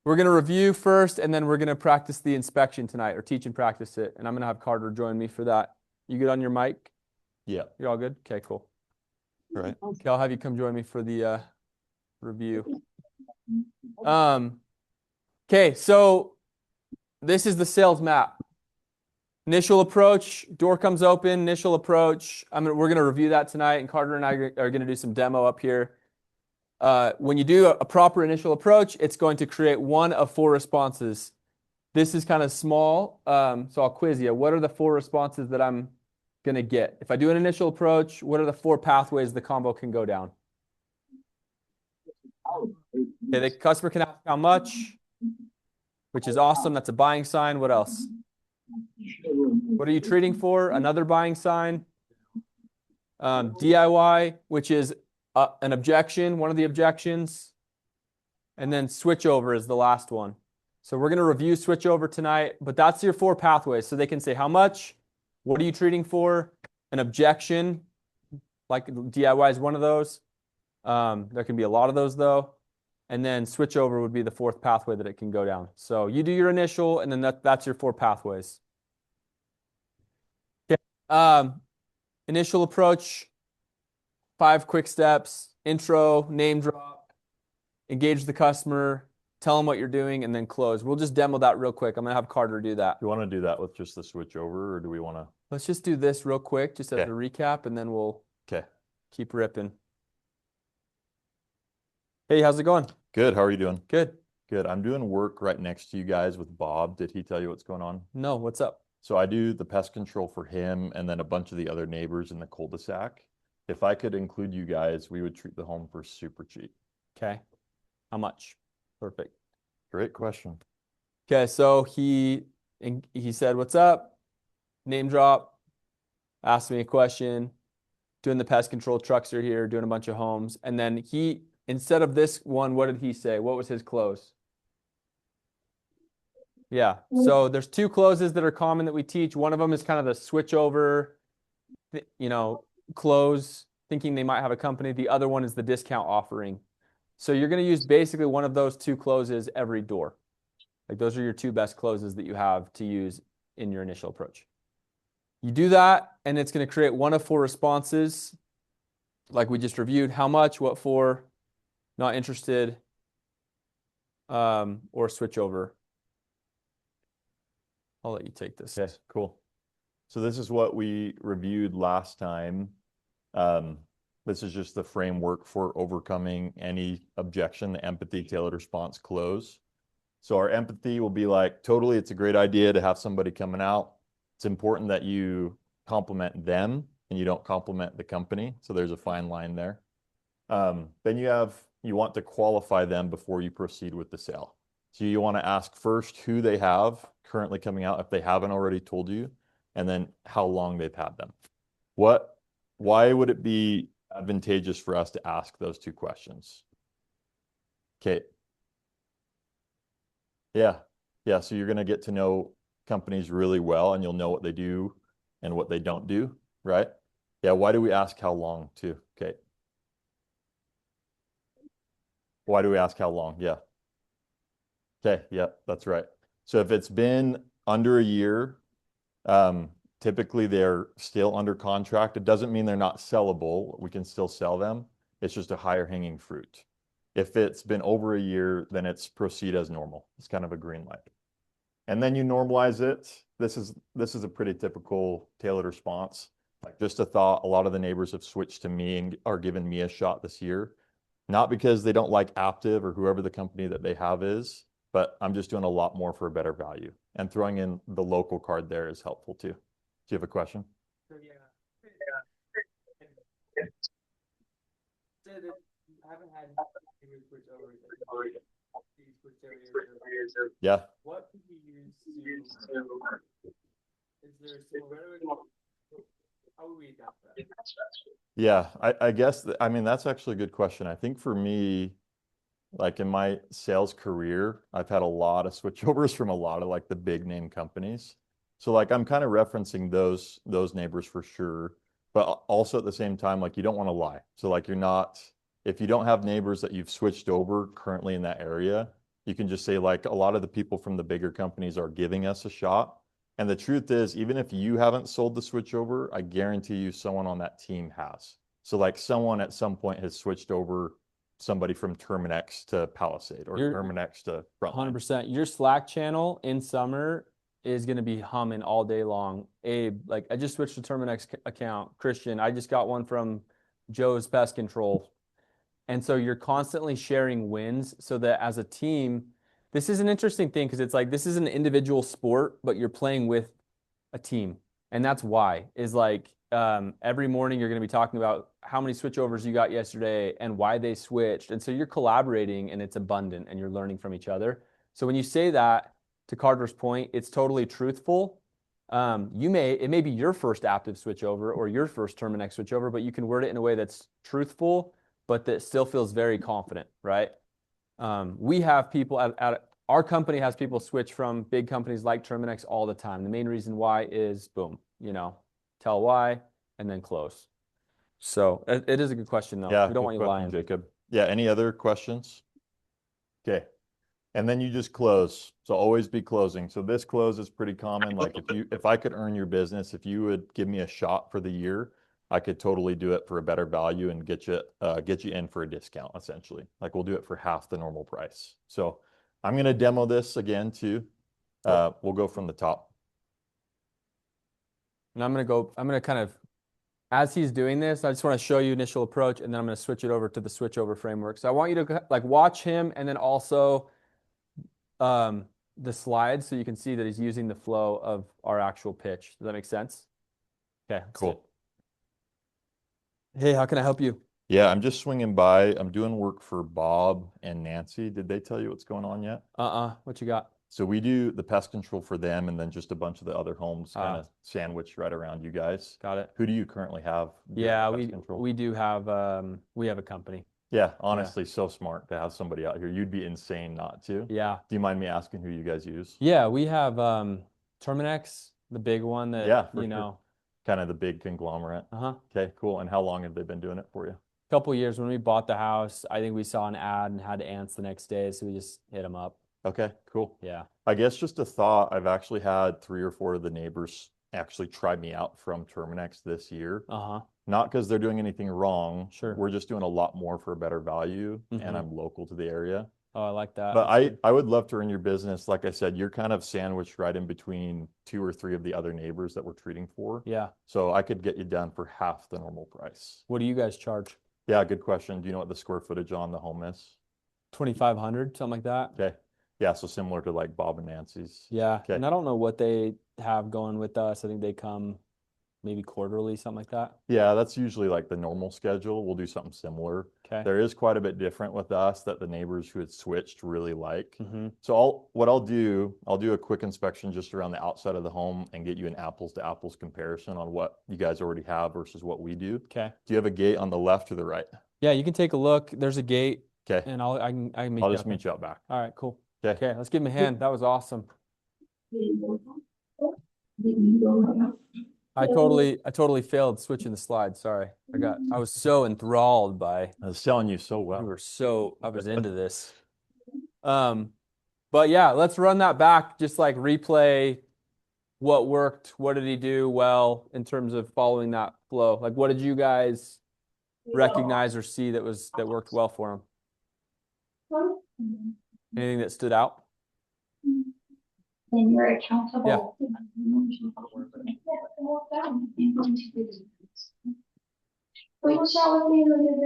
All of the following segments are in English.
We're going to review first, and then we're going to practice the inspection tonight, or teach and practice it. And I'm going to have Carter join me for that. You good on your mic? Yeah. You're all good? Okay, cool. All right. Okay, I'll have you come join me for the review. Okay, so this is the sales map. Initial approach, door comes open, initial approach. We're going to review that tonight, and Carter and I are going to do some demo up here. When you do a proper initial approach, it's going to create one of 4 responses. This is kind of small, so I'll quiz you. What are the 4 responses that I'm going to get? If I do an initial approach, what are the 4 pathways the combo can go down? Okay, the customer can ask how much, which is awesome. That's a buying sign. What else? What are you treating for? Another buying sign. DIY, which is an objection, one of the objections. And then switchover is the last one. So we're going to review switchover tonight, but that's your 4 pathways. So they can say how much, what are you treating for, an objection, like DIY is one of those. There can be a lot of those though. And then switchover would be the 4th pathway that it can go down. So you do your initial, and then that's your 4 pathways. Okay. Initial approach, 5 quick steps: intro, name drop, engage the customer, tell them what you're doing, and then close. We'll just demo that real quick. I'm going to have Carter do that. You want to do that with just the switch over, or do we want to? Let's just do this real quick, just as a recap, and then we'll keep ripping. Hey, how's it going? Good. How are you doing? Good. Good. I'm doing work right next to you guys with Bob. Did he tell you what's going on? No, what's up? So I do the pest control for him and then a bunch of the other neighbors in the cul-de-sac. If I could include you guys, we would treat the home for super cheap. Okay. How much? Perfect. Great question. Okay, so he said, what's up? Name drop. Asked me a question. Doing the pest control, trucks are here, doing a bunch of homes. And then instead of this one, what did he say? What was his close? Yeah, so there's 2 closes that are common that we teach. One of them is kind of the switch over, close, thinking they might have a company. The other one is the discount offering. So you're going to use basically one of those 2 closes every door. Like those are your 2 best closes that you have to use in your initial approach. You do that, and it's going to create one of 4 responses, like we just reviewed. How much, what for, not interested, or switch over. I'll let you take this. Okay, cool. So this is what we reviewed last time. This is just the framework for overcoming any objection, the empathy, tailored response, close. So our empathy will be like, totally, it's a great idea to have somebody coming out. It's important that you compliment them and you don't compliment the company. So there's a fine line there. Then you want to qualify them before you proceed with the sale. So you want to ask first who they have currently coming out, if they haven't already told you, and then how long they've had them. Why would it be advantageous for us to ask those 2 questions? Okay. Yeah. So you're going to get to know companies really well, and you'll know what they do and what they don't do, right? Yeah. Why do we ask how long too? Okay. Why do we ask how long? Yeah. Okay. Yeah, that's right. So if it's been under a year, typically they're still under contract. It doesn't mean they're not sellable. We can still sell them. It's just a higher hanging fruit. If it's been over a year, then it's proceed as normal. It's kind of a green light. And then you normalize it. This is a pretty typical tailored response. Like just a thought, a lot of the neighbors have switched to me and are giving me a shot this year. Not because they don't like Aptiv or whoever the company that they have is, but I'm just doing a lot more for a better value. And throwing in the local card there is helpful too. Do you have a question? So yeah. I haven't had switch over. Yeah. What could you use to? Is there similarity? How would we adapt that? Yeah, I guess I mean that's actually a good question. I think for me, like in my sales career, I've had a lot of switchovers from a lot of like the big name companies. So like I'm kind of referencing those neighbors for sure, but also at the same time, like you don't want to lie. So like if you don't have neighbors that you've switched over currently in that area, You can just say like a lot of the people from the bigger companies are giving us a shot. And the truth is, even if you haven't sold the switchover, I guarantee you someone on that team has. So like someone at some point has switched over somebody from Terminex to Palisade or You're Terminex to Frontline. 100%. Your Slack channel in summer is going to be humming all day long. Abe, like I just switched to Terminex account. Christian, I just got one from Joe's Pest Control. And so you're constantly sharing wins so that as a team, this is an interesting thing because it's like this is an individual sport, but you're playing with a team. And that's why is like every morning you're going to be talking about how many switchovers you got yesterday and why they switched. And so you're collaborating and it's abundant and you're learning from each other. So when you say that, to Carter's point, it's totally truthful. It may be your first active switchover or your first Terminex switchover, but you can word it in a way that's truthful, but that still feels very confident, right? We have people at our company has people switch from big companies like Terminex all the time. The main reason why is boom, tell why and then close. So it is a good question though. Yeah, We don't good want you question, lying. Jacob. Yeah, any other questions? Okay. And then you just close. So always be closing. So this close is pretty common. Like if I could earn your business, if you would give me a shot for the year, I could totally do it for a better value and get you in for a discount essentially. Like we'll do it for half the normal price. So I'm going to demo this again too. We'll go from the top. And I'm going to kind of, as he's doing this, I just want to show you initial approach and then I'm going to switch it over to the switchover framework. So I want you to like watch him and then also the slides so you can see that he's using the flow of our actual pitch. Does that make sense? Okay, Cool. Hey, how can I help you? Yeah, I'm just swinging by. I'm doing work for Bob and Nancy. Did they tell you what's going on yet? What you got? So we do the pest control for them and then just a bunch of the other homes kind Ah. of sandwiched right around you guys. Got it. Who do you currently have doing Yeah, pest control? we do have we have a company. Yeah, honestly, so smart to have somebody out here. You'd be insane not to. Yeah. Do you mind me asking who you guys use? Yeah, we have Terminex, the big one that Yeah, for you sure. know. Kind of the big conglomerate. Uh-huh. Okay, cool. And how long have they been doing it for you? Couple years when we bought the house, I think we saw an ad and had ants the next day, so we just hit them up. Okay, cool. Yeah. I guess just a thought, I've actually had 3 or 4 of the neighbors actually try me out from Terminex this year. Uh-huh. Not because they're doing anything wrong. Sure. We're just doing a lot more for a better value, Mhm. and I'm local to the area. Oh, I like that. But That's good. I would love to earn your business. Like I said, you're kind of sandwiched right in between 2 or 3 of the other neighbors that we're treating for. Yeah. So I could get you done for half the normal price. What do you guys charge? Yeah, good question. Do you know what the square footage on the home is? 2,500, something like that. Okay. Yeah, so similar to like Bob and Nancy's. Yeah. Okay. And I don't know what they have going with us. I think they come maybe quarterly, something like that. Yeah, that's usually like the normal schedule. We'll do something similar. Okay. There is quite a bit different with us that the neighbors who had switched really like. Mm-hmm. So I'll do a quick inspection just around the outside of the home and get you an apples to apples comparison on what you guys already have versus what we do. Okay. Do you have a gate on the left or the right? Yeah, you can take a look. There's a gate. Okay. And I can meet I'll you just up there. meet you out back. All right, cool. Okay. Okay, let's give him a hand. That was awesome. I totally failed switching the slides. Sorry. I was so enthralled by I was telling you so well. I was into this. But yeah, let's run that back. Just like replay what worked. What did he do well in terms of following that flow? Like what did you guys recognize or see that worked well for him? Anything that stood out? Then you're accountable.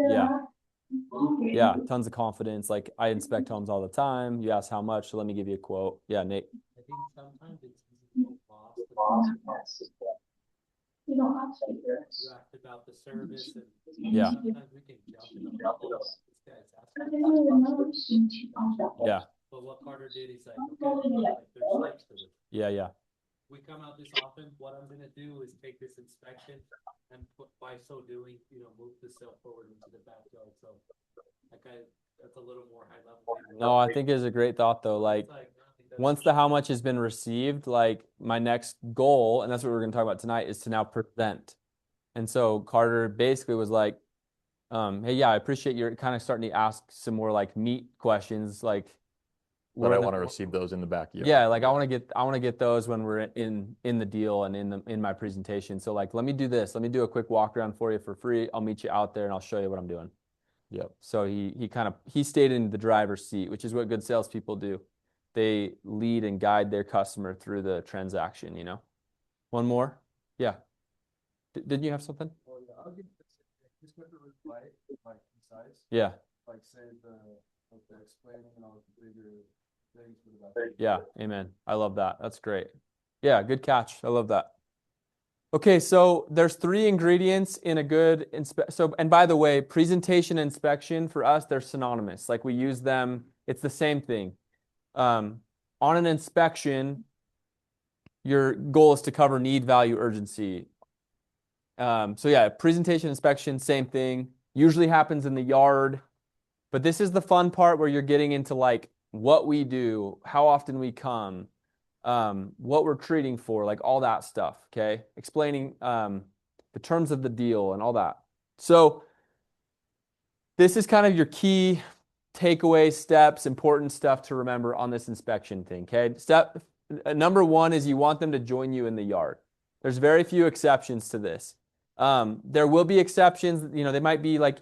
Yeah. Yeah, tons of confidence. Like I inspect homes all the time. You ask how much, so let me give you a quote. Yeah, Nate. I think sometimes it's easy to lost. You don't have to hear it. You asked about the service and Yeah. sometimes we can jump in the middle. This guy's asking. Yeah. But what Carter did, he's like, okay, like, there's steps to it. Yeah, yeah. We come out this often, what I'm gonna do is take this inspection and by so doing, move the cell forward into the backyard, so that's a little more high level. No, I think it is a great thought though. Like once the how much has been received, like my next goal, and that's what we're going to talk about tonight, is to now present. And so Carter basically was like, hey, yeah, I appreciate you're kind of starting to ask some more like meat questions. Like, But we're I in the- want to receive those in the backyard. Yeah, like I want to get those when we're in the deal and in my presentation. So like, let me do this. Let me do a quick walk around for you for free. I'll meet you out there and I'll show you what I'm doing. Yep. So he stayed in the driver's seat, which is what good salespeople do. They lead and guide their customer through the transaction, you know. One more? Yeah. Didn't you have something? Well, yeah, I'll give this paper really light, like concise, Yeah. like say the explaining and all the bigger things for the back. Yeah. Amen. I love that. That's great. Yeah. Good catch. I love that. Okay. So there's 3 ingredients in a good So, and by the way, presentation and inspection for us, they're synonymous. Like we use them. It's the same thing. On an inspection, your goal is to cover need, value, urgency. So yeah, presentation, inspection, same thing. Usually happens in the yard. But this is the fun part where you're getting into like what we do, how often we come, what we're treating for, like all that stuff, okay? Explaining the terms of the deal and all that. So this is kind of your key takeaway steps, important stuff to remember on this inspection thing, okay? Step number 1 is you want them to join you in the yard. There's very few exceptions to this. There will be exceptions, you know, they might be like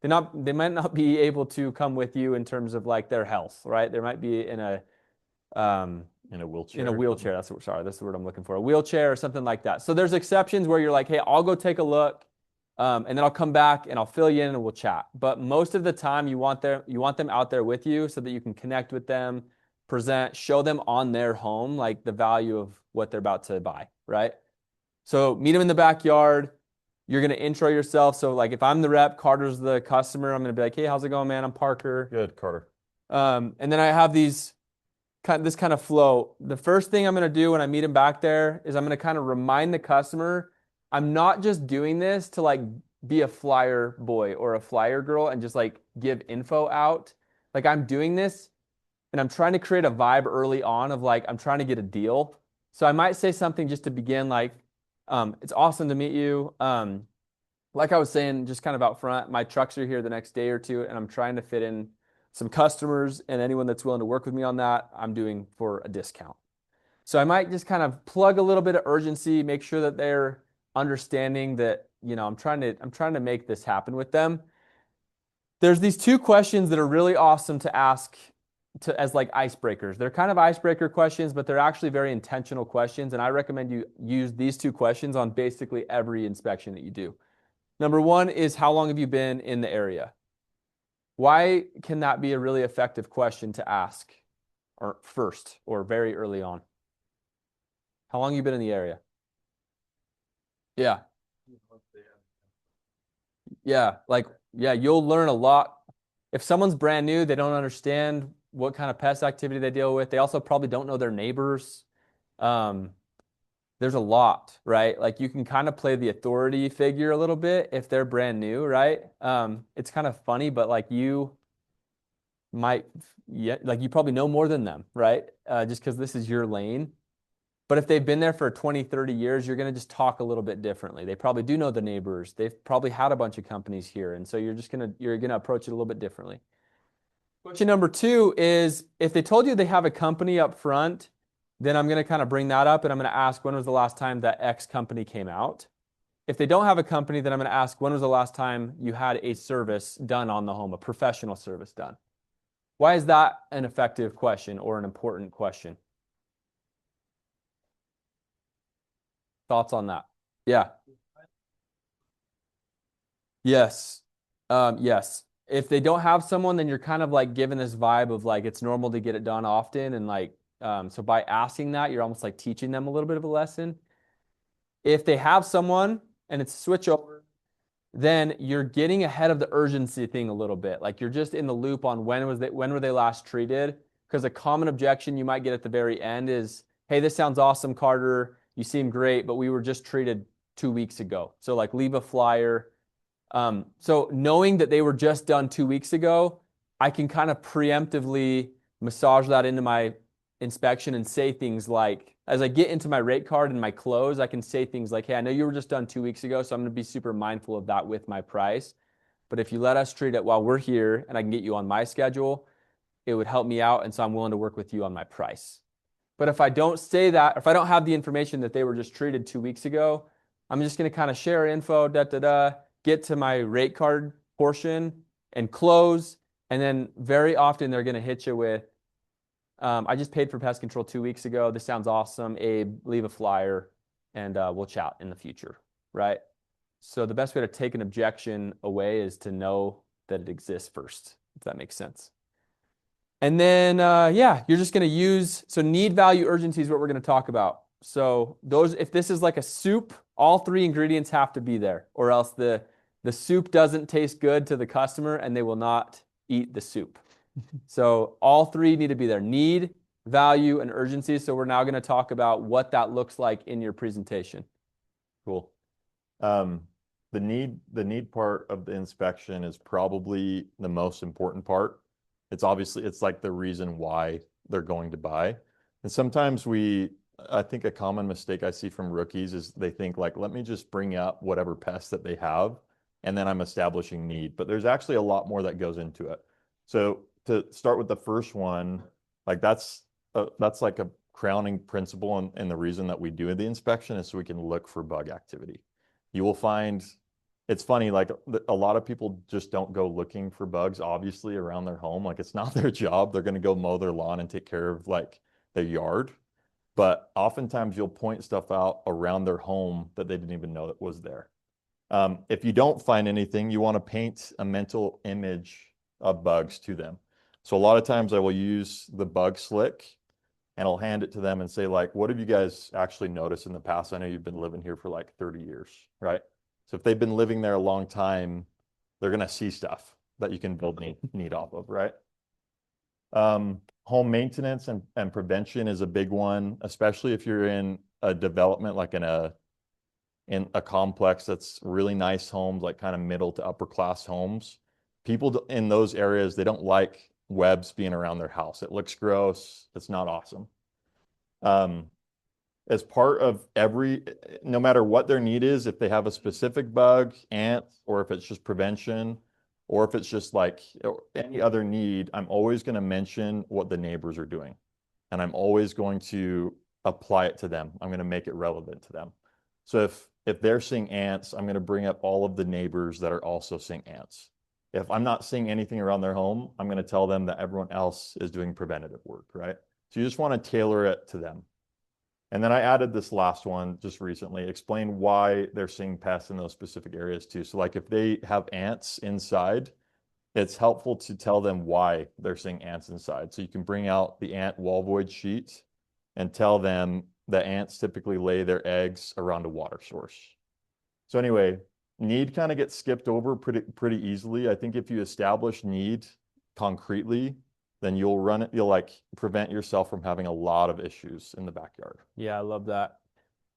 they might not be able to come with you in terms of like their health, right? There might be in a wheelchair. In a wheelchair. That's the word I'm looking for. A wheelchair or something like that. So there's exceptions where you're like, hey, I'll go take a look, and then I'll come back and I'll fill you in and we'll chat. But most of the time, you want them out there with you so that you can connect with them, present, show them on their home like the value of what they're about to buy, right? So meet them in the backyard. You're going to intro yourself. So like if I'm the rep, Carter's the customer, I'm going to be like, hey, how's it going, man? I'm Parker. Good, Carter. And then I have this kind of flow. The first thing I'm going to do when I meet him back there is I'm going to kind of remind the customer, I'm not just doing this to like be a flyer boy or a flyer girl and just like give info out. Like I'm doing this and I'm trying to create a vibe early on of like, I'm trying to get a deal. So I might say something just to begin like, it's awesome to meet you. Like I was saying, just kind of out front, my trucks are here the next day or two, and I'm trying to fit in some customers, and anyone that's willing to work with me on that, I'm doing for a discount. So I might just kind of plug a little bit of urgency, make sure that they're understanding that, you know, I'm trying to make this happen with them. There's these 2 questions that are really awesome to ask as like icebreakers. They're kind of icebreaker questions, but they're actually very intentional questions. And I recommend you use these 2 questions on basically every inspection that you do. Number 1 is how long have you been in the area? Why can that be a really effective question to ask or first or very early on? How long have you been in the area? Yeah. Yeah. Like, yeah, you'll learn a lot. If someone's brand new, they don't understand what kind of pest activity they deal with. They also probably don't know their neighbors. There's a lot, right? Like you can kind of play the authority figure a little bit if they're brand new, right? It's kind of funny, but like you might, yeah, like you probably know more than them, right? Just because this is your lane. But if they've been there for 20, 30 years, you're going to just talk a little bit differently. They probably do know the neighbors. They've probably had a bunch of companies here. And so you're going to approach it a little bit differently. Question number 2 is if they told you they have a company up front, then I'm going to kind of bring that up and I'm going to ask when was the last time that X company came out. If they don't have a company, then I'm going to ask when was the last time you had a service done on the home, a professional service done. Why is that an effective question or an important question? Thoughts on that? Yeah. Yes. Yes. If they don't have someone, then you're kind of like given this vibe of like it's normal to get it done often. And like, so by asking that, you're almost like teaching them a little bit of a lesson. If they have someone and it's a switch over, then you're getting ahead of the urgency thing a little bit. Like you're just in the loop on when were they last treated? Because a common objection you might get at the very end is, hey, this sounds awesome, Carter. You seem great, but we were just treated 2 weeks ago. So like leave a flyer. So knowing that they were just done 2 weeks ago, I can kind of preemptively massage that into my inspection and say things like, as I get into my rate card and my close, I can say things like, hey, I know you were just done 2 weeks ago, so I'm going to be super mindful of that with my price. But if you let us treat it while we're here and I can get you on my schedule, it would help me out. And so I'm willing to work with you on my price. But if I don't say that, if I don't have the information that they were just treated 2 weeks ago, I'm just going to kind of share info, get to my rate card portion and close. And then very often they're going to hit you with, I just paid for pest control 2 weeks ago. This sounds awesome. Abe, leave a flyer and we'll chat in the future, right? So the best way to take an objection away is to know that it exists first, if that makes sense. And then, yeah, you're just going to use, so need, value, urgency is what we're going to talk about. So those, if this is like a soup, all 3 ingredients have to be there, or else the soup doesn't taste good to the customer and they will not eat the soup. So all 3 need to be there: need, value, and urgency. So we're now going to talk about what that looks like in your presentation. Cool. The need part of the inspection is probably the most important part. It's like the reason why they're going to buy. And sometimes I think a common mistake I see from rookies is they think like, let me just bring up whatever pest that they have, and then I'm establishing need. But there's actually a lot more that goes into it. So to start with the first one, like that's like a crowning principle, and the reason that we do the inspection is so we can look for bug activity. You will find, it's funny, like a lot of people just don't go looking for bugs, obviously, around their home. Like it's not their job. They're going to go mow their lawn and take care of like their yard. But oftentimes you'll point stuff out around their home that they didn't even know that was there. If you don't find anything, you want to paint a mental image of bugs to them. So a lot of times I will use the bug slick and I'll hand it to them and say, like, what have you guys actually noticed in the past? I know you've been living here for like 30 years, right? So if they've been living there a long time, they're going to see stuff that you can build need off of, right? Home maintenance and prevention is a big one, especially if you're in a development, like in a complex that's really nice homes, like kind of middle to upper class homes. People in those areas, they don't like webs being around their house. It looks gross. It's not awesome. As part of no matter what their need is, if they have a specific bug, ants, or if it's just prevention, or if it's just like any other need, I'm always going to mention what the neighbors are doing. And I'm always going to apply it to them. I'm going to make it relevant to them. So if they're seeing ants, I'm going to bring up all of the neighbors that are also seeing ants. If I'm not seeing anything around their home, I'm going to tell them that everyone else is doing preventative work, right? So you just want to tailor it to them. And then I added this last one just recently, explain why they're seeing pests in those specific areas too. So like if they have ants inside, it's helpful to tell them why they're seeing ants inside. So you can bring out the ant wall void sheet and tell them that ants typically lay their eggs around a water source. So anyway, need kind of gets skipped over pretty easily. I think if you establish need concretely, then you'll like prevent yourself from having a lot of issues in the backyard. Yeah, I love that.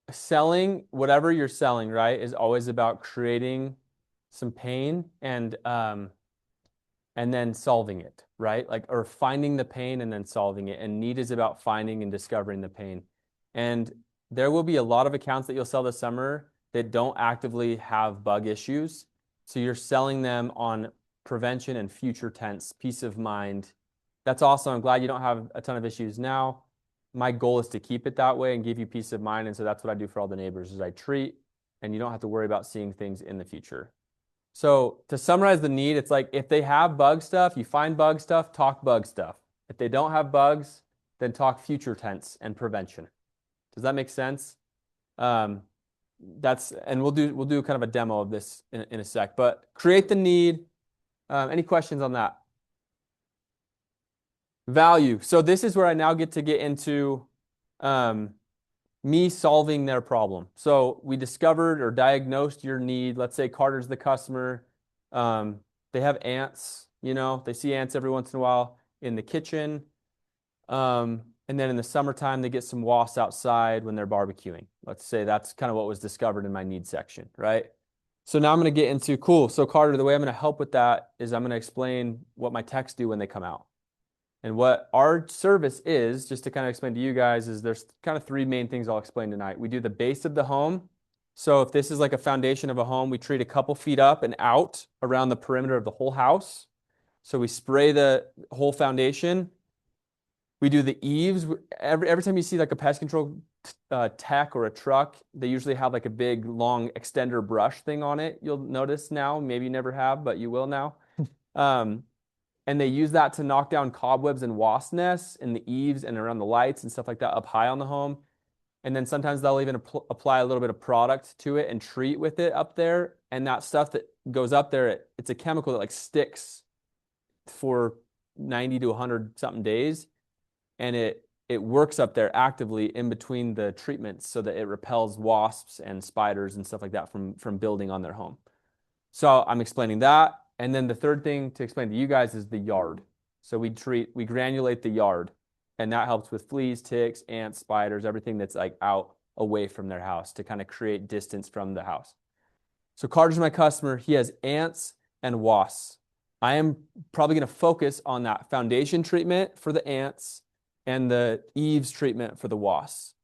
Selling, whatever you're selling, right, is always about creating some pain and then solving it, right? Like, or finding the pain and then solving it. And need is about finding and discovering the pain. And there will be a lot of accounts that you'll sell this summer that don't actively have bug issues. So you're selling them on prevention and future tense, peace of mind. That's awesome. I'm glad you don't have a ton of issues now. My goal is to keep it that way and give you peace of mind. And so that's what I do for all the neighbors is I treat, and you don't have to worry about seeing things in the future. So to summarize the need, it's like if they have bug stuff, you find bug stuff, talk bug stuff. If they don't have bugs, then talk future tense and prevention. Does that make sense? And we'll do kind of a demo of this in a sec, but create the need. Any questions on that? Value. So this is where I now get into me solving their problem. So we discovered or diagnosed your need. Let's say Carter's the customer. They have ants, they see ants every once in a while in the kitchen. And then in the summertime, they get some wasps outside when they're barbecuing. Let's say that's kind of what was discovered in my needs section, right? So now I'm going to get into, cool. So Carter, the way I'm going to help with that is I'm going to explain what my techs do when they come out. And what our service is, just to kind of explain to you guys, is there's kind of 3 main things I'll explain tonight. We do the base of the home. So if this is like a foundation of a home, we treat a couple feet up and out around the perimeter of the whole house. So we spray the whole foundation. We do the eaves. Every time you see like a pest control tech or a truck, they usually have like a big long extender brush thing on it. You'll notice now, maybe you never have, but you will now. And they use that to knock down cobwebs and wasp nests in the eaves and around the lights and stuff like that up high on the home. And then sometimes they'll even apply a little bit of product to it and treat with it up there. And that stuff that goes up there, it's a chemical that like sticks for 90 to 100 something days. And it works up there actively in between the treatments so that it repels wasps and spiders and stuff like that from building on their home. So I'm explaining that. And then the third thing to explain to you guys is the yard. So we granulate the yard, and that helps with fleas, ticks, ants, spiders, everything that's like out away from their house to kind of create distance from the house. So Carter's my customer. He has ants and wasps. I am probably going to focus on that foundation treatment for the ants and the eaves treatment for the wasps.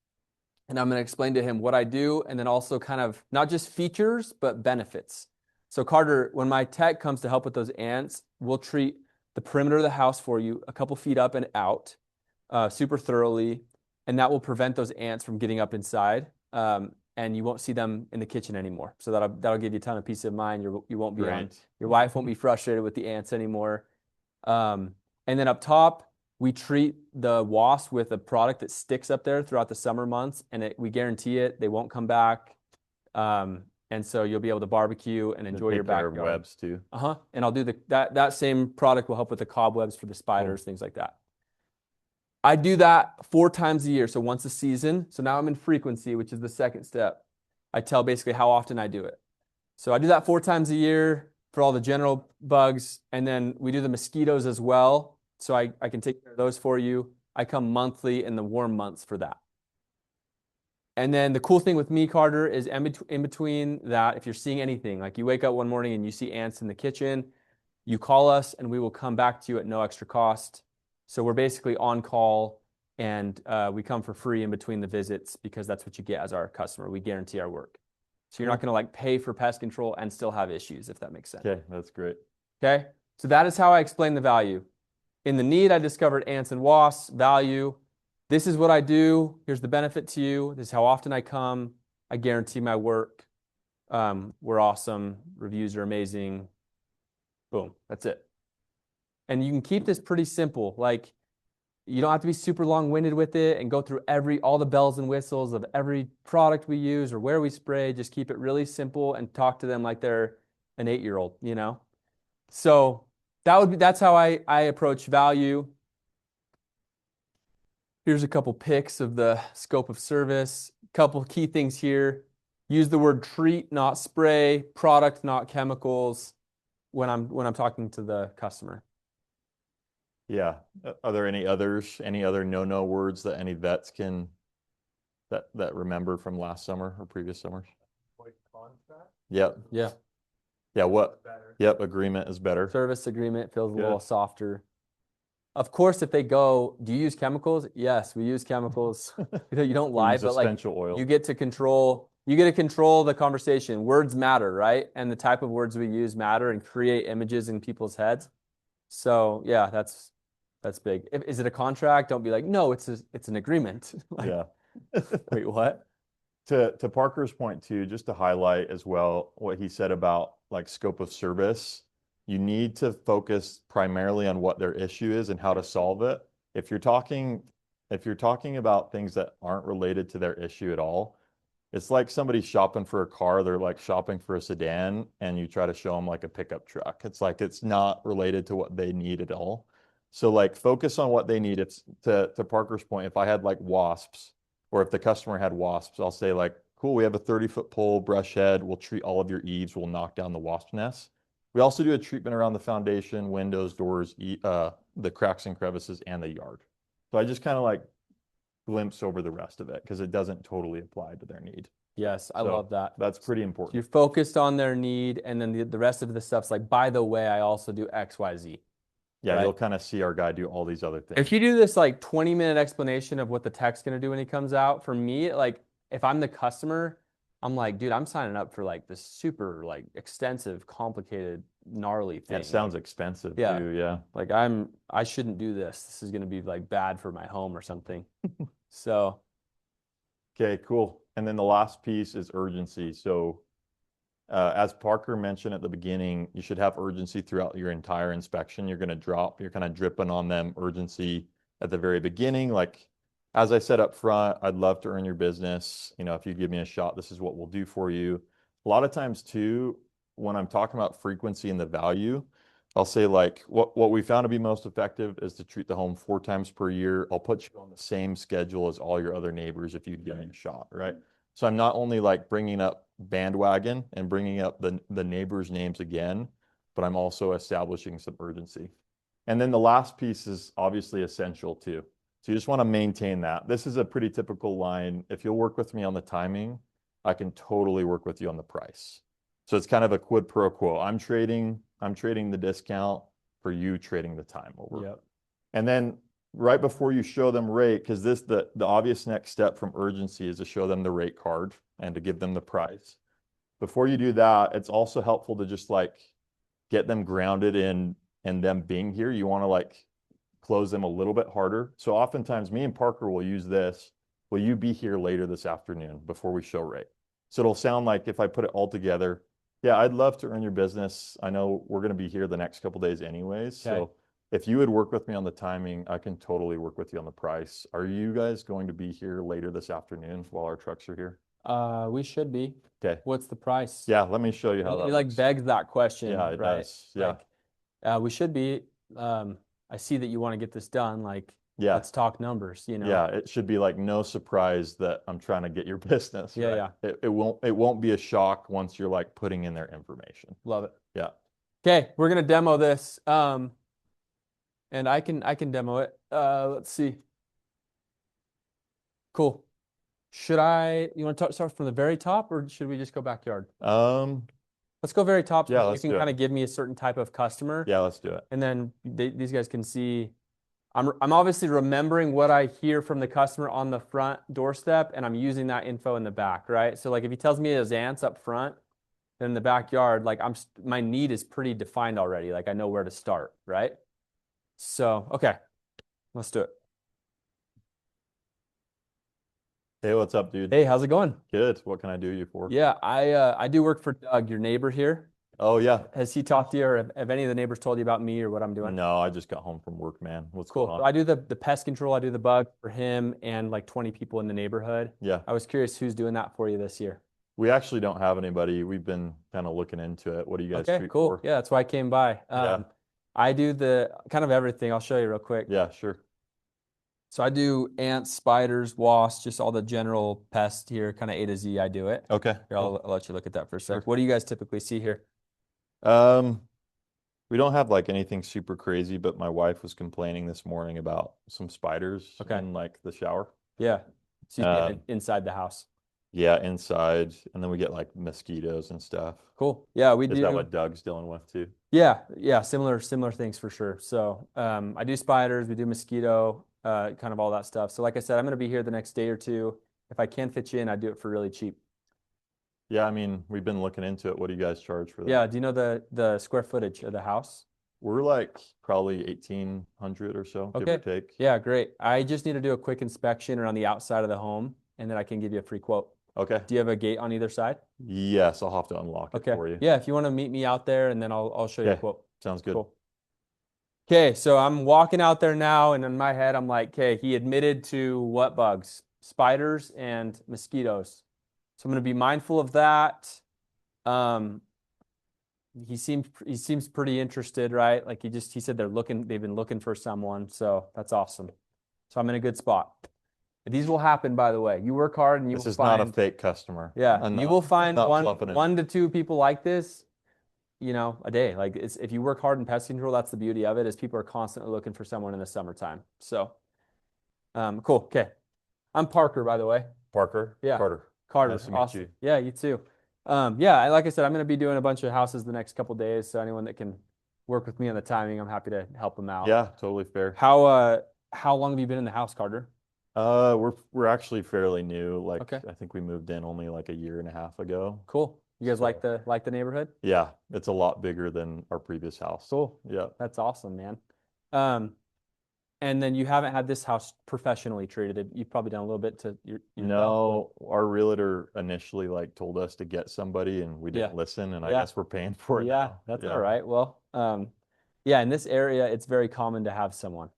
And I'm going to explain to him what I do, and then also kind of not just features, but benefits. So Carter, when my tech comes to help with those ants, we'll treat the perimeter of the house for you a couple feet up and out super thoroughly, and that will prevent those ants from getting up inside, and you won't see them in the kitchen anymore. So that'll give you a ton of peace of mind. You won't be your wife won't be frustrated with the ants anymore. And then up top, we treat the wasp with a product that sticks up there throughout the summer months, and we guarantee it. They won't come back. And so you'll be able to barbecue and enjoy your backyard. Webs too. And I'll do that same product will help with the cobwebs for the spiders, things like that. I do that 4 times a year, so once a season. So now I'm in frequency, which is the second step. I tell basically how often I do it. So I do that 4 times a year for all the general bugs, and then we do the mosquitoes as well. So I can take care of those for you. I come monthly in the warm months for that. And then the cool thing with me, Carter, is in between that, if you're seeing anything, like you wake up one morning and you see ants in the kitchen, you call us and we will come back to you at no extra cost. So we're basically on call, and we come for free in between the visits because that's what you get as our customer. We guarantee our work. So you're not going to like pay for pest control and still have issues, if that makes sense. Okay, that's great. Okay, so that is how I explain the value. In the need, I discovered ants and wasps, value. This is what I do. Here's the benefit to you. This is how often I come. I guarantee my work. We're awesome. Reviews are amazing. Boom. That's it. And you can keep this pretty simple. Like, you don't have to be super long-winded with it and go through all the bells and whistles of every product we use or where we spray. Just keep it really simple and talk to them like they're an 8-year-old, you know? So that's how I approach value. Here's a couple pics of the scope of service. Couple key things here. Use the word treat, not spray. Product, not chemicals. When I'm talking to the customer. Yeah. Are there any other no words that any vets can that remember from last summer or previous summers? Contract? Yep. Yeah. Yeah. What? Better. Yep. Agreement is better. Service agreement feels a Good. little softer. Of course, if they go, do you use chemicals? Yes, we use chemicals. You don't lie, Use but like essential oil. you get to control the conversation. Words matter, right? And the type of words we use matter and create images in people's heads. So yeah, that's big. Is it a contract? Don't be like, no, it's an agreement. Like, Yeah. wait, what? To Parker's point too, just to highlight as well what he said about like scope of service, you need to focus primarily on what their issue is and how to solve it. If you're talking about things that aren't related to their issue at all, it's like somebody shopping for a car, they're like shopping for a sedan, and you try to show them like a pickup truck. It's like it's not related to what they need at all. So like focus on what they need. It's to Parker's point, if I had like wasps, or if the customer had wasps, I'll say like, cool, we have a 30-foot pole, brush head, we'll treat all of your eaves, we'll knock down the wasp nests. We also do a treatment around the foundation, windows, doors, the cracks and crevices, and the yard. So I just kind of like glimpse over the rest of it because it doesn't totally apply to their need. Yes, I So love that. That's pretty important. You're focused on their need, and then the rest of the stuff's like, by the way, I also do X, Y, Z. Yeah, right? you'll kind of see our guy do all these other things. If you do this like 20-minute explanation of what the tech's going to do when he comes out, for me, like if I'm the customer, I'm like, dude, I'm signing up for like this super like extensive, complicated gnarly thing. It sounds expensive Yeah. too. Yeah. like I shouldn't do this. This is going to be like bad for my home or something. So, Okay, cool. And then the last piece is urgency. So, as Parker mentioned at the beginning, you should have urgency throughout your entire inspection. You're kind of dripping on them urgency at the very beginning. Like, as I said up front, I'd love to earn your business. You know, if you give me a shot, this is what we'll do for you. A lot of times too, when I'm talking about frequency and the value, I'll say like what we found to be most effective is to treat the home 4 times per year. I'll put you on the same schedule as all your other neighbors if you give me a shot, right? So I'm not only like bringing up bandwagon and bringing up the neighbors' names again, but I'm also establishing some urgency. And then the last piece is obviously essential too. So you just want to maintain that. This is a pretty typical line. If you'll work with me on the timing, I can totally work with you on the price. So it's kind of a quid pro quo. I'm trading the discount for you trading the time over. yep. And then right before you show them rate, because the obvious next step from urgency is to show them the rate card and to give them the price. Before you do that, it's also helpful to just like get them grounded in them being here. You want to like close them a little bit harder. So oftentimes me and Parker will use this. Will you be here later this afternoon before we show rate? So it'll sound like if I put it all together, yeah, I'd love to earn your business. I know we're going to be here the next couple days anyways. Okay. So if you would work with me on the timing, I can totally work with you on the price. Are you guys going to be here later this afternoon while our trucks are here? We should be. Okay. What's the price? Yeah, let me show you how that It like looks. begs that question, Yeah, it right? does. Yeah. Like, we should be. I see that you want to get this done. Like, Yeah. let's talk numbers, you know? Yeah, it should be like no surprise that I'm trying to get your business. Yeah, right? It won't be a shock once you're like putting in their information. Love it. Yeah. Okay, we're gonna demo this. And I can demo it. Let's see. Cool. You want to start from the very top, or should we just go backyard? Let's go very top. So Yeah, that you let's can do it. kind of give me a certain type of customer. Yeah, let's do it. And then these guys can see. I'm obviously remembering what I hear from the customer on the front doorstep, and I'm using that info in the back, right? So like if he tells me his ants up front, then in the backyard, like my need is pretty defined already. Like I know where to start, right? So, okay, let's do it. Hey, what's up, dude? Hey, how's it going? Good. What can I do you for? Yeah, I do work for Doug, your neighbor here. Oh, yeah. Has he talked to you, or have any of the neighbors told you about me or what I'm doing? No, I just got home from work, man. What's Cool. going So on? I do the pest control. I do the bug for him and like 20 people in the neighborhood. Yeah. I was curious who's doing that for you this year. We actually don't have anybody. We've been kind of looking into it. What do you guys Okay, treat cool. for? Yeah, that's why I came by. Yeah. I do the kind of everything. I'll show you real quick. Yeah, sure. So I do ants, spiders, wasps, just all the general pests here, kind of A to Z. I do it. Okay. Here, I'll let you look at that for a sec. Sure. What do you guys typically see here? We don't have like anything super crazy, but my wife was complaining this morning about some spiders Okay. in like the shower. Yeah. So you get it inside the house. Yeah, inside. And then we get like mosquitoes and stuff. Cool. Yeah, we Is do. that what Doug's dealing with too? Yeah, similar things for sure. So I do spiders, we do mosquito, kind of all that stuff. So like I said, I'm going to be here the next day or two. If I can fit you in, I do it for really cheap. Yeah, I mean, we've been looking into it. What do you guys charge for that? Yeah, do you know the square footage of the house? We're like probably 1,800 or so, give or take. Yeah, great. I just need to do a quick inspection around the outside of the home, and then I can give you a free quote. Okay. Do you have a gate on either side? Yes, I'll have to unlock it for you. Yeah, if you want to meet me out there, and then I'll show you a Okay. quote. Sounds good. Cool. Okay, so I'm walking out there now, and in my head, I'm like, okay, he admitted to what bugs? Spiders and mosquitoes. So I'm going to be mindful of that. He seems pretty interested, right? Like he said they've been looking for someone, so that's awesome. So I'm in a good spot. These will happen, by the way. You work hard and you This will is find not a fake customer. Yeah, I'm you not- will find not fluffing it. 1 to 2 people like this, a day. Like if you work hard in pest control, that's the beauty of it, is people are constantly looking for someone in the summertime. So, cool. Okay. I'm Parker, by the way. Parker? Yeah. Carter. Carter. Nice to meet Awesome. you. Yeah, you too. Yeah, like I said, I'm going to be doing a bunch of houses the next couple days. So anyone that can work with me on the timing, I'm happy to help them out. Yeah, totally fair. How long have you been in the house, Carter? We're actually fairly new. Like Okay. I think we moved in only like a year and a half ago. Cool. You guys like So- the neighborhood? Yeah, it's a lot bigger than our previous house. Cool. Yeah. That's awesome, man. And then you haven't had this house professionally treated. You've probably done a little bit to yourself. No, our realtor initially like told us to get somebody and we didn't Yeah. listen, and I Yeah. guess we're paying for it Yeah, now. that's Yeah. all right. Well, yeah, in this area, it's very common to have someone.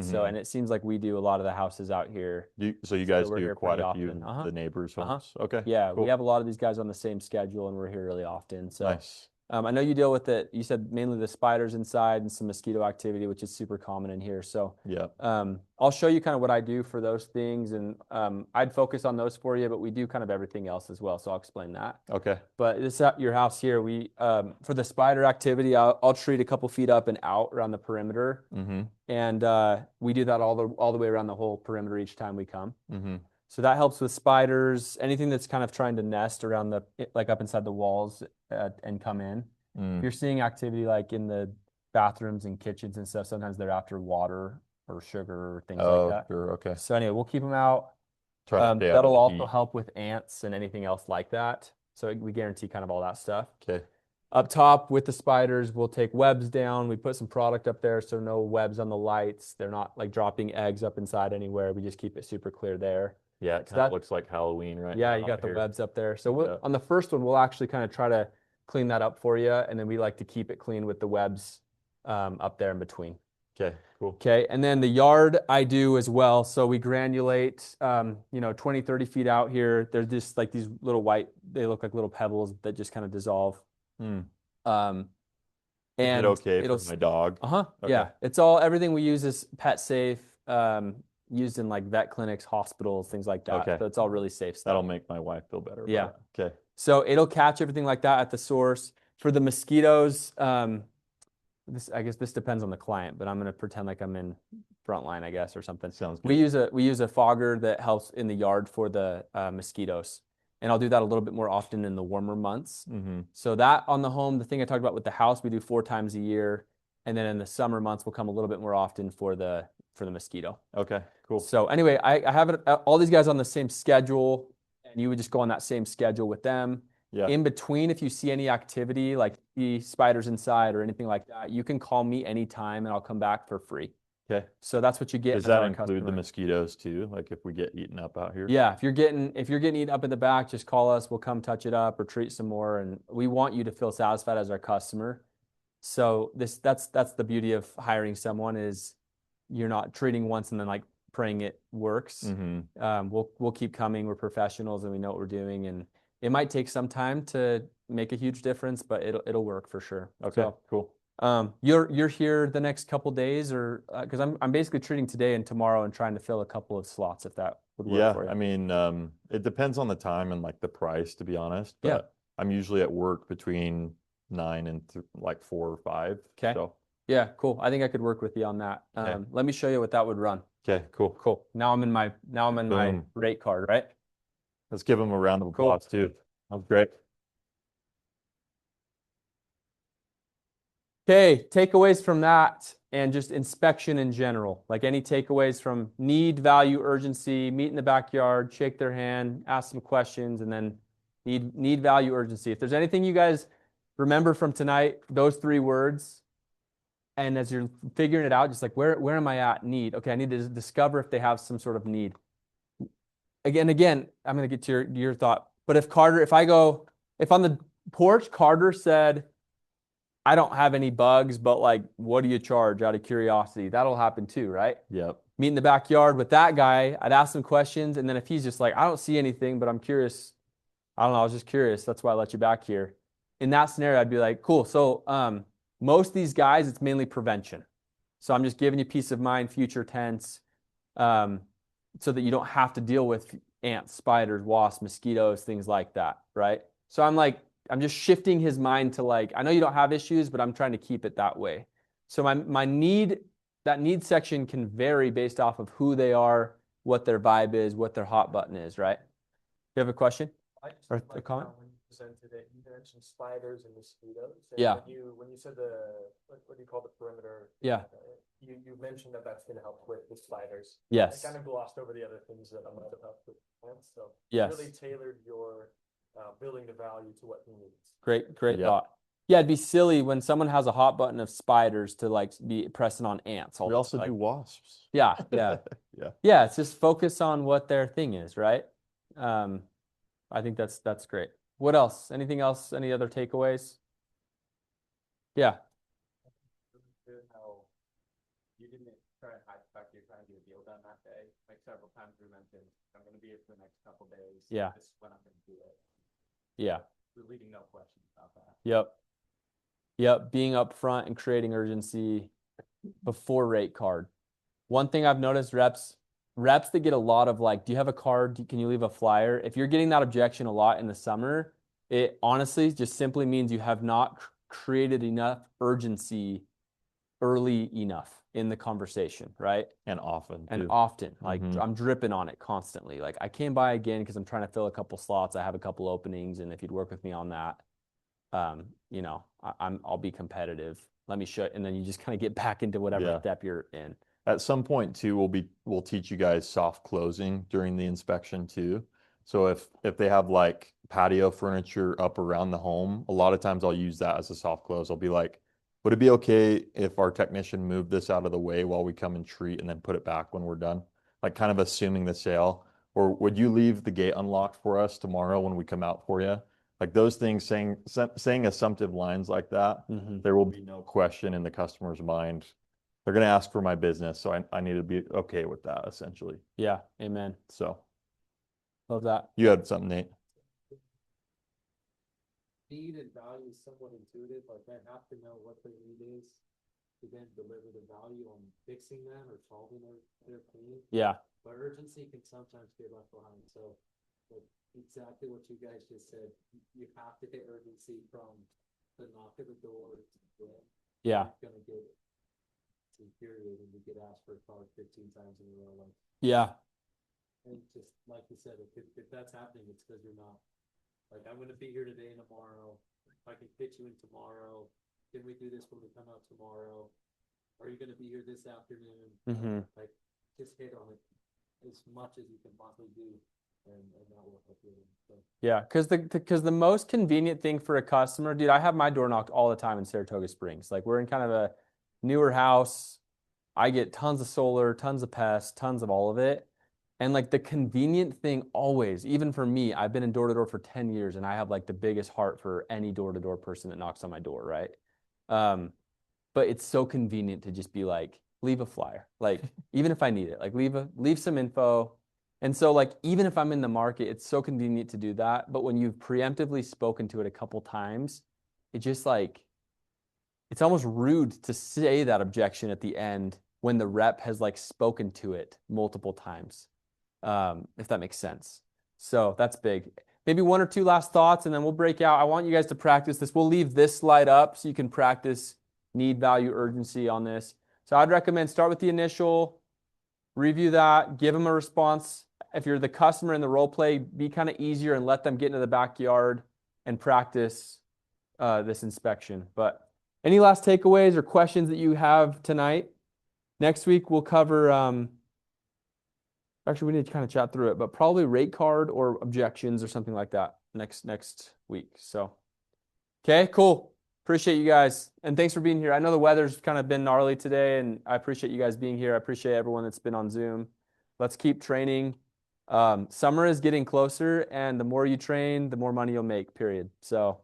So, Mhm. and it seems like we do a lot of the houses out here. So you So guys we're do here quite pretty a few often. of the neighbors' Uh-huh. homes? Okay. Yeah, cool. we have a lot of these guys on the same schedule, and we're here really often. So, Nice. I know you deal with it. You said mainly the spiders inside and some mosquito activity, which is super common in here. So, Yeah. I'll show you kind of what I do for those things, and I'd focus on those for you, but we do kind of everything else as well. So I'll explain that. Okay. But this at your house here, we for the spider activity, I'll treat a couple feet up and out around the perimeter, Mm-hmm. and we do that all the way around the whole perimeter each time we come. Mm-hmm. So that helps with spiders, anything that's kind of trying to nest around like up inside the walls and come in. If you're seeing activity like in the bathrooms and kitchens and stuff, sometimes they're after water or sugar or things Oh, like that. sure. Okay. So anyway, we'll keep them out. Try to stay out of That'll the also heat. help with ants and anything else like that. So we guarantee kind of all that stuff. Okay. Up top with the spiders, we'll take webs down. We put some product up there so no webs on the lights. They're not like dropping eggs up inside anywhere. We just keep it super clear there. Yeah, it So kind of that- looks like Halloween right Yeah, now you got out the here. webs up there. So Yeah. on the first one, we'll actually kind of try to clean that up for you. And then we like to keep it clean with the webs up there in between. Okay, cool. Okay, and then the yard I do as well. So we granulate, 20, 30 feet out here. They're just like these little white, they look like little pebbles that just kind of dissolve. Hmm. Um, Is and it okay it'll, for my dog? Okay. yeah. It's everything we use is pet safe, used in like vet clinics, hospitals, things like that. Okay. So it's all really safe stuff. That'll make my wife feel better. Yeah. about it. Okay. So it'll catch everything like that at the source. For the mosquitoes, I guess this depends on the client, but I'm going to pretend like I'm in frontline, I guess, or something. Sounds good. We use a fogger that helps in the yard for the mosquitoes, and I'll do that a little bit more often in the warmer months. Mm-hmm. So that on the home, the thing I talked about with the house, we do 4 times a year, and then in the summer months, we'll come a little bit more often for the mosquito. Okay, cool. So anyway, I have it, all these guys on the same schedule, and you would just go on that same schedule with them. Yeah. In between, if you see any activity like the spiders inside or anything like that, you can call me anytime and I'll come back for free. Okay. So that's what you get. Does as that our include the customer. mosquitoes too? Like if we get eaten up out here? Yeah, if you're getting eaten up in the back, just call us. We'll come touch it up or treat some more. And we want you to feel satisfied as our customer. So that's the beauty of hiring someone is you're not treating once and then like praying it works. Mm-hmm. We'll keep coming. We're professionals and we know what we're doing. And it might take some time to make a huge difference, but it'll work for sure. Okay, So, cool. you're here the next couple days, or because I'm basically treating today and tomorrow and trying to fill a couple of slots if that would work Yeah, for you. I mean, it depends on the time and like the price, to be honest. Yeah. But I'm usually at work between 9 and like 4 or 5. Okay. So, Yeah, cool. I think I could work with you on that. Okay. Let me show you what that would run. okay, cool. Cool. Now I'm in my Boom. rate card, right? Let's give them a round of Cool. applause too. That was great. Okay, takeaways from that and just inspection in general. Like any takeaways from need, value, urgency, meet in the backyard, shake their hand, ask some questions, and then need, value, urgency. If there's anything you guys remember from tonight, those 3 words, and as you're figuring it out, just like where am I at? Need. Okay, I need to discover if they have some sort of need. Again, I'm gonna get to your thought. But if on the porch, Carter said, I don't have any bugs, but like, what do you charge out of curiosity? That'll happen too, right? Yep. Meet in the backyard with that guy. I'd ask him questions. And then if he's just like, I don't see anything, but I'm curious. I don't know. I was just curious. That's why I let you back here. In that scenario, I'd be like, cool. So most of these guys, it's mainly prevention. So I'm just giving you peace of mind, future tense, so that you don't have to deal with ants, spiders, wasps, mosquitoes, things like that, right? So I'm just shifting his mind to like, I know you don't have issues, but I'm trying to keep it that way. So that need section can vary based off of who they are, what their vibe is, what their hot button is, right? You have a question? I just Or liked a comment? how when you presented it, you mentioned spiders and mosquitoes. And Yeah. When you said what do you call the perimeter? Yeah. You mentioned that's going to help with the spiders. Yes. I kind of glossed over the other things that might have helped with plants. So Yes. you really tailored your billing the value to what he needs. Great Yeah. thought. Yeah, it'd be silly when someone has a hot button of spiders to like be pressing on ants all We the also time. do wasps. Yeah. Yeah. Yeah, it's just focus on what their thing is, right? I think that's great. What else? Anything else? Any other takeaways? Yeah. Good how you didn't try and hide the fact you're trying to get a deal done that day. Like several times we mentioned, I'm going to be here for the next couple days. Yeah. This is when I'm going to do it. Yeah. We're leaving no questions about that. Yep. Being upfront and creating urgency before rate card. One thing I've noticed reps that get a lot of like, do you have a card? Can you leave a flyer? If you're getting that objection a lot in the summer, it honestly just simply means you have not created enough urgency early enough in the conversation, right? And often And too. often, like Mhm. I'm dripping on it constantly. Like I came by again because I'm trying to fill a couple slots. I have a couple openings, and if you'd work with me on that, I'll be competitive. Let me show, and then you just kind of get back into whatever Yeah. step you're in. At some point too, we'll teach you guys soft closing during the inspection too. So if they have like patio furniture up around the home, a lot of times I'll use that as a soft close. I'll be like, would it be okay if our technician moved this out of the way while we come and treat and then put it back when we're done? Like kind of assuming the sale. Or would you leave the gate unlocked for us tomorrow when we come out for you? Like those things, saying assumptive lines like that, there will be no question in the customer's mind. They're going to ask for my business, so I need to be okay with that, essentially. Yeah, amen. So Love that. you had something, Nate? Need and value is somewhat intuitive, like I have to know what their need is to then deliver the value on fixing them or solving their pain. Yeah, But urgency can sometimes get left behind, so like exactly what you guys just said, you have to hit urgency from the knock at the door to the end. yeah, You're gonna get to period and you get asked for a card 15 times in a row, like, yeah, and just like you said, if that's happening, it's because you're not, like, I'm gonna be here today and tomorrow, I can fit you in tomorrow, can we do this when we come out tomorrow? Are you gonna be here this afternoon? Like, just hit on it as much as you can possibly do, and that will help you. So, yeah. Because the most convenient thing for a customer, dude, I have my door knocked all the time in Saratoga Springs. Like we're in kind of a newer house. I get tons of solar, tons of pests, tons of all of it. And like the convenient thing always, even for me, I've been in door to door for 10 years and I have like the biggest heart for any door to door person that knocks on my door, right? But it's so convenient to just be like, leave a flyer. Like, even if I need it, like leave some info. And so like, even if I'm in the market, it's so convenient to do that. But when you've preemptively spoken to it a couple times, it just like, it's almost rude to say that objection at the end when the rep has like spoken to it multiple times, if that makes sense. So that's big. Maybe one or two last thoughts and then we'll break out. I want you guys to practice this. We'll leave this slide up so you can practice need, value, urgency on this. So I'd recommend start with the initial, review that, give them a response. If you're the customer in the role play, be kind of easier and let them get into the backyard and practice this inspection. But any last takeaways or questions that you have tonight? Next week we'll cover, actually we need to kind of chat through it, but probably rate card or objections or something like that next week. So, okay, cool. Appreciate you guys. And thanks for being here. I know the weather's kind of been gnarly today and I appreciate you guys being here. I appreciate everyone that's been on Zoom. Let's keep training. Summer is getting closer and the more you train, the more money you'll make, period. So